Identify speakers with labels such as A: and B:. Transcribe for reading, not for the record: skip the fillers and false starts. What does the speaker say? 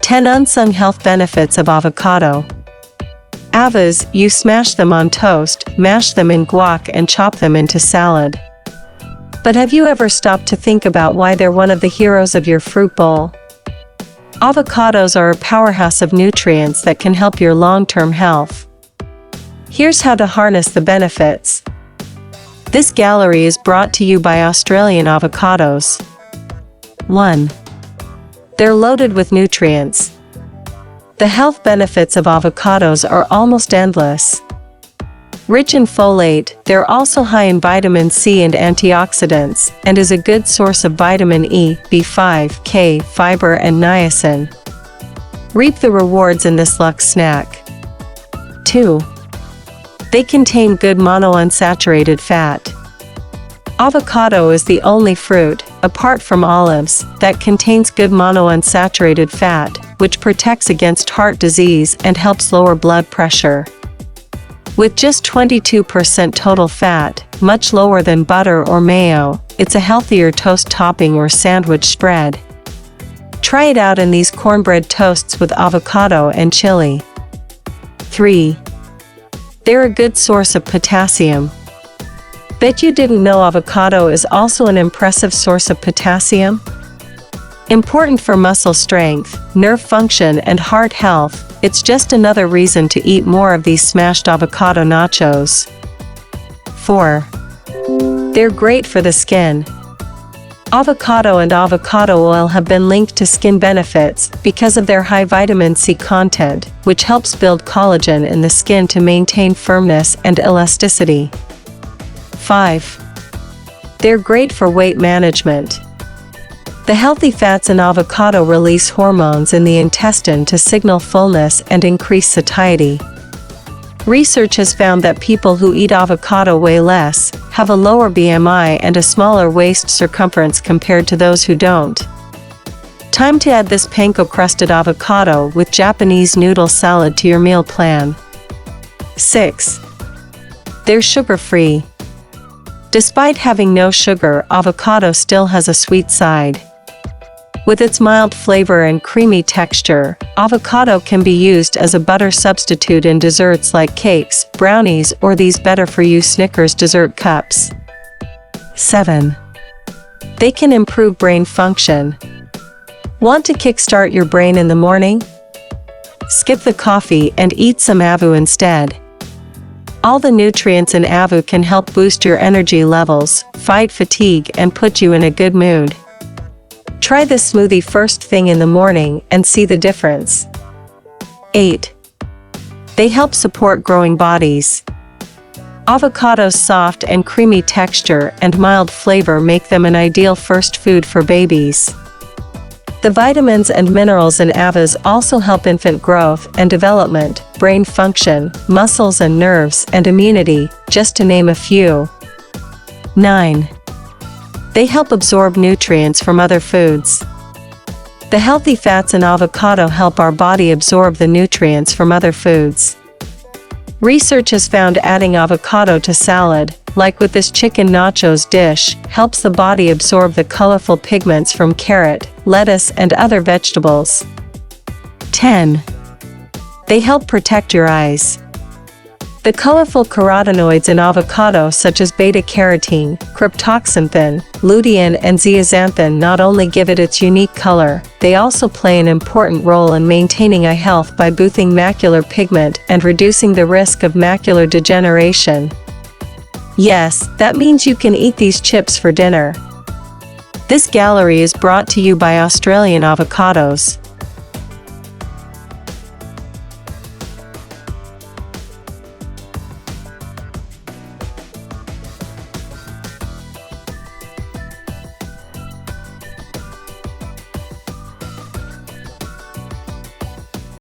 A: 10 unsung health benefits of avocado. Avos, you smash them on toast, mash them in guac and chop them into salad. But have you ever stopped to think about why they're one of the heroes of your fruit bowl? Avocados are a powerhouse of nutrients that can help your long-term health. Here's how to harness the benefits. This gallery is brought to you by Australian Avocados. 1. They're loaded with nutrients. The health benefits of avocados are almost endless. Rich in folate, they're also high in vitamin C and antioxidants, and is a good source of vitamin E, B5, K, fiber and niacin. Reap the rewards in this luxe snack. 2. They contain good monounsaturated fat. Avocado is the only fruit, apart from olives, that contains good monounsaturated fat, which protects against heart disease and helps lower blood pressure. With just 22% total fat, much lower than butter or mayo, it's a healthier toast topping or sandwich spread. Try it out in these cornbread toasts with avocado and chili. 3. They're a good source of potassium. Bet you didn't know avocado is also an impressive source of potassium? Important for muscle strength, nerve function and heart health, it's just another reason to eat more of these smashed avocado nachos. 4. They're great for the skin. Avocado and avocado oil have been linked to skin benefits because of their high vitamin C content, which helps build collagen in the skin to maintain firmness and elasticity. 5. They're great for weight management. The healthy fats in avocado release hormones in the intestine to signal fullness and increase satiety. Research has found that people who eat avocado weigh less, have a lower BMI and a smaller waist circumference compared to those who don't. Time to add this panko-crusted avocado with Japanese noodle salad to your meal plan. 6. They're sugar-free. Despite having no sugar, avocado still has a sweet side. With its mild flavor and creamy texture, avocado can be used as a butter substitute in desserts like cakes, brownies, or these better-for-you Snickers dessert cups. 7. They can improve brain function. Want to kickstart your brain in the morning? Skip the coffee and eat some Avo instead. All the nutrients in Avo can help boost your energy levels, fight fatigue, and put you in a good mood. Try this smoothie first thing in the morning and see the difference. 8. They help support growing bodies. Avocado's soft and creamy texture and mild flavor make them an ideal first food for babies. The vitamins and minerals in Avos also help infant growth and development, brain function, muscles and nerves, and immunity, just to name a few. 9. They help absorb nutrients from other foods. The healthy fats in avocado help our body absorb the nutrients from other foods. Research has found adding avocado to salad, like with this chicken nachos dish, helps the body absorb the colorful pigments from carrot, lettuce, and other vegetables. 10. They help protect your eyes. The colorful carotenoids in avocado such as beta-carotene, cryptoxanthin, lutein and zeaxanthin not only give it its unique color, they also play an important role in maintaining eye health by boosting macular pigment and reducing the risk of macular degeneration. Yes, that means you can eat these chips for dinner. This gallery is brought to you by Australian Avocados.